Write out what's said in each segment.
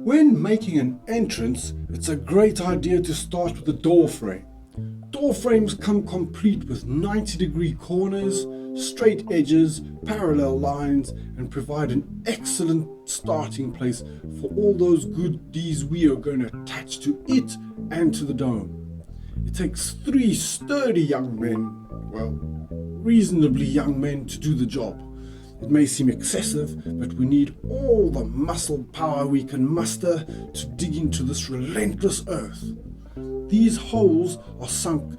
When making an entrance, it's a great idea to start with the door frame. Door frames come complete with 90-degree corners, straight edges, parallel lines, and provide an excellent starting place for all those goodies we are going to attach to it and to the dome. It takes 3 sturdy young men, well, reasonably young men, to do the job. It may seem excessive, but we need all the muscle power we can muster to dig into this relentless earth. These holes are sunk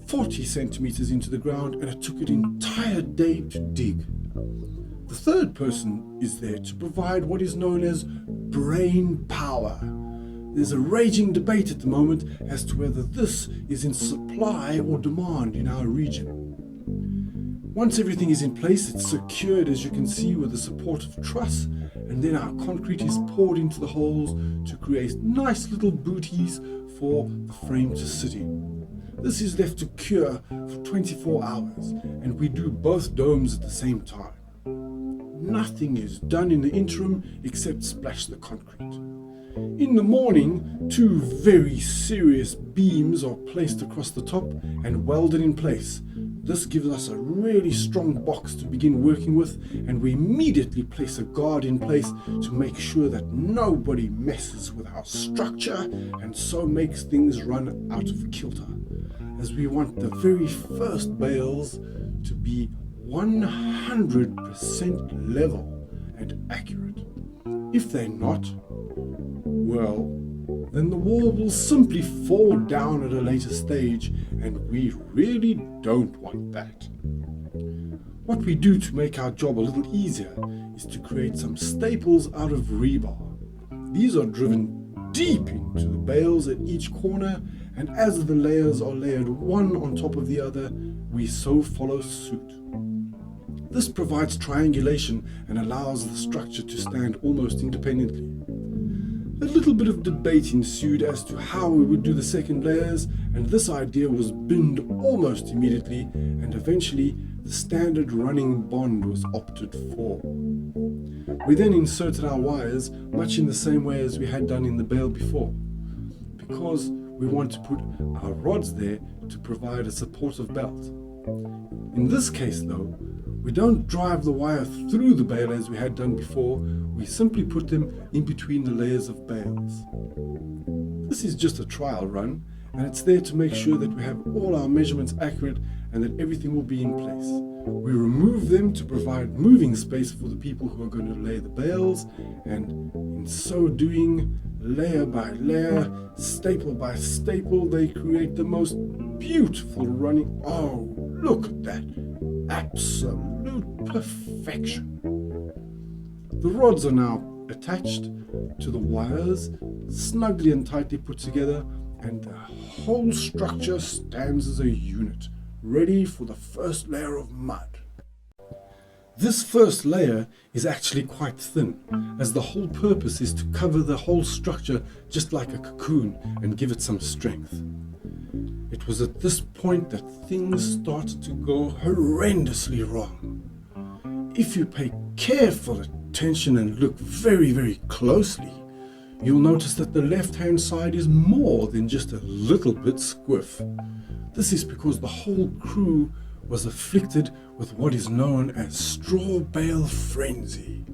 40 centimeters into the ground, and it took an entire day to dig. The third person is there to provide what is known as brain power. There's a raging debate at the moment as to whether this is in supply or demand in our region. Once everything is in place, it's secured, as you can see, with the support of truss, and then our concrete is poured into the holes to create nice little booties for the frame to sit in. This is left to cure for 24 hours, and we do both domes at the same time. Nothing is done in the interim except splash the concrete. In the morning, 2 very serious beams are placed across the top and welded in place. This gives us a really strong box to begin working with, and we immediately place a guard in place to make sure that nobody messes with our structure and so makes things run out of kilter, as we want the very first bales to be 100% level and accurate. If they're not, well, then the wall will simply fall down at a later stage, and we really don't want that. What we do to make our job a little easier is to create some staples out of rebar. These are driven deep into the bales at each corner, and as the layers are layered one on top of the other, we so follow suit. This provides triangulation and allows the structure to stand almost independently. A little bit of debate ensued as to how we would do the second layers, and this idea was binned almost immediately, and eventually the standard running bond was opted for. We then inserted our wires much in the same way as we had done in the bale before, because we want to put our rods there to provide a supportive belt. In this case though, we don't drive the wire through the bale as we had done before, we simply put them in between the layers of bales. This is just a trial run, and it's there to make sure that we have all our measurements accurate and that everything will be in place. We remove them to provide moving space for the people who are going to lay the bales, and in so doing, layer by layer, staple by staple, they create the most beautiful running. Oh, look at that! Absolute perfection. The rods are now attached to the wires, snugly and tightly put together, and the whole structure stands as a unit, ready for the first layer of mud. This first layer is actually quite thin, as the whole purpose is to cover the whole structure just like a cocoon and give it some strength. It was at this point that things started to go horrendously wrong. If you pay careful attention and look very, very closely, you'll notice that the left-hand side is more than just a little bit squiff. This is because the whole crew was afflicted with what is known as Strawbale frenzy.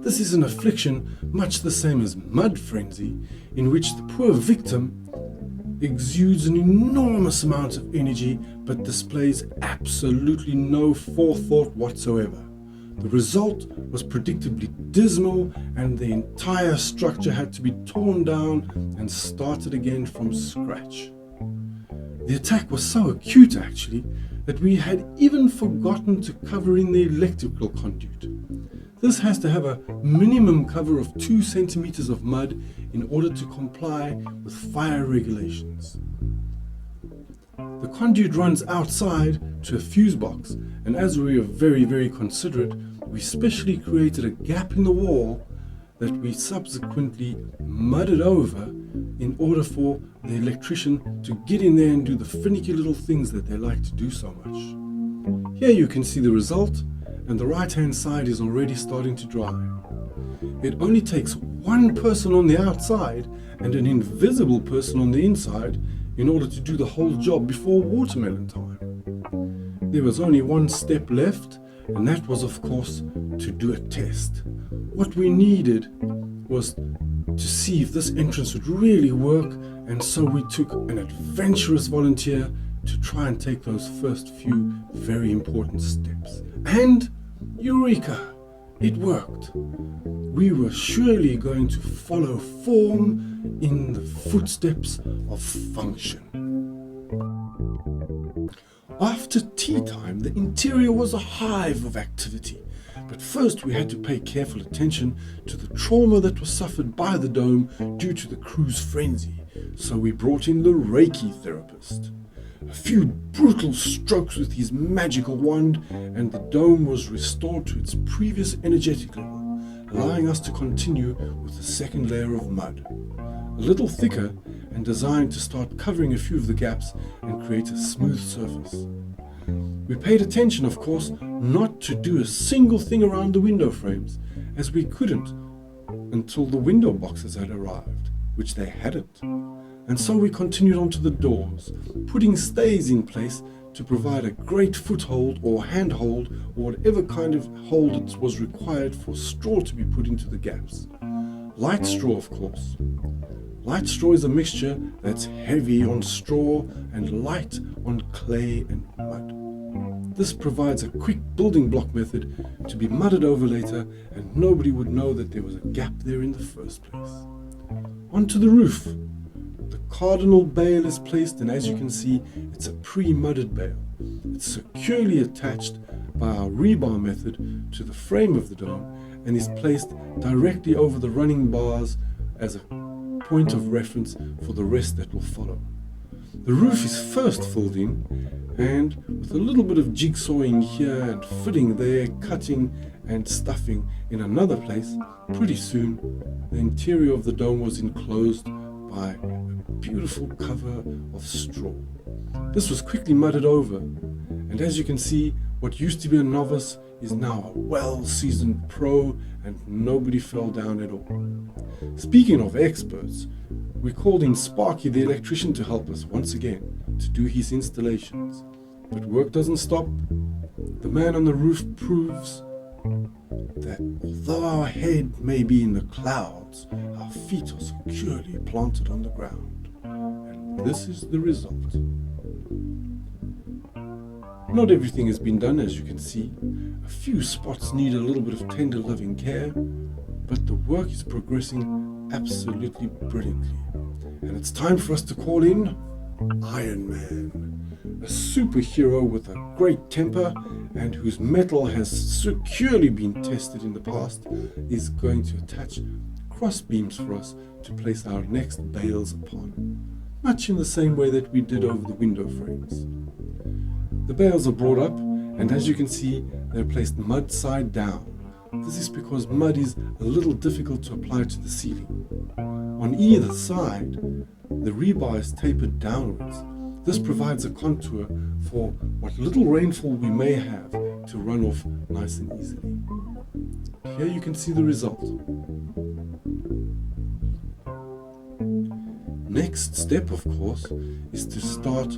This is an affliction much the same as mud frenzy, in which the poor victim exudes an enormous amount of energy but displays absolutely no forethought whatsoever. The result was predictably dismal, and the entire structure had to be torn down and started again from scratch. The attack was so acute actually that we had even forgotten to cover in the electrical conduit. This has to have a minimum cover of 2 centimeters of mud in order to comply with fire regulations. The conduit runs outside to a fuse box, and as we are very, very considerate, we specially created a gap in the wall that we subsequently mudded over in order for the electrician to get in there and do the finicky little things that they like to do so much. Here you can see the result, and the right hand side is already starting to dry. It only takes one person on the outside and an invisible person on the inside in order to do the whole job before watermelon time. There was only one step left, and that was, of course, to do a test. What we needed was to see if this entrance would really work, and so we took an adventurous volunteer to try and take those first few very important steps. And eureka! It worked. We were surely going to follow form in the footsteps of function. After tea time, the interior was a hive of activity. But first we had to pay careful attention to the trauma that was suffered by the dome due to the crew's frenzy. So we brought in the Reiki therapist. A few brutal strokes with his magical wand, and the dome was restored to its previous energetic level, allowing us to continue with the second layer of mud. A little thicker and designed to start covering a few of the gaps and create a smooth surface. We paid attention, of course, not to do a single thing around the window frames, as we couldn't until the window boxes had arrived, which they hadn't. And so we continued on to the doors, putting stays in place to provide a great foothold or handhold or whatever kind of hold it was required for straw to be put into the gaps. Light straw, of course. Light straw is a mixture that's heavy on straw and light on clay and mud. This provides a quick building block method to be mudded over later, and nobody would know that there was a gap there in the first place. Onto the roof. The cardinal bale is placed, and as you can see, it's a pre-mudded bale. It's securely attached by our rebar method to the frame of the dome and is placed directly over the running bars as a point of reference for the rest that will follow. The roof is first filled in, and with a little bit of jigsawing here and filling there, cutting and stuffing in another place, pretty soon the interior of the dome was enclosed by a beautiful cover of straw. This was quickly mudded over, and as you can see, what used to be a novice is now a well-seasoned pro, and nobody fell down at all. Speaking of experts, we called in Sparky the electrician to help us once again to do his installations. But work doesn't stop. The man on the roof proves that although our head may be in the clouds, our feet are securely planted on the ground. And this is the result. Not everything has been done, as you can see. A few spots need a little bit of tender loving care, but the work is progressing absolutely brilliantly. And it's time for us to call in Iron Man, a superhero with a great temper and whose metal has securely been tested in the past, is going to attach cross beams for us to place our next bales upon, much in the same way that we did over the window frames. The bales are brought up, and as you can see, they're placed mud side down. This is because mud is a little difficult to apply to the ceiling. On either side, the rebar is tapered downwards. This provides a contour for what little rainfall we may have to run off nice and easily. Here you can see the result. Next step, of course, is to start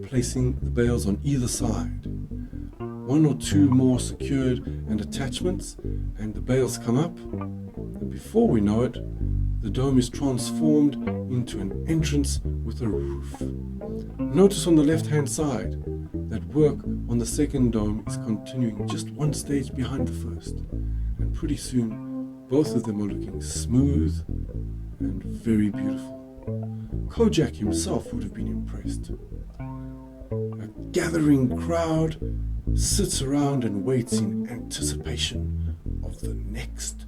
placing the bales on either side. One or two more secured and attachments, and the bales come up, and before we know it, the dome is transformed into an entrance with a roof. Notice on the left-hand side that work on the second dome is continuing just one stage behind the first, and pretty soon both of them are looking smooth and very beautiful. Kojak himself would have been impressed. A gathering crowd sits around and waits in anticipation of the next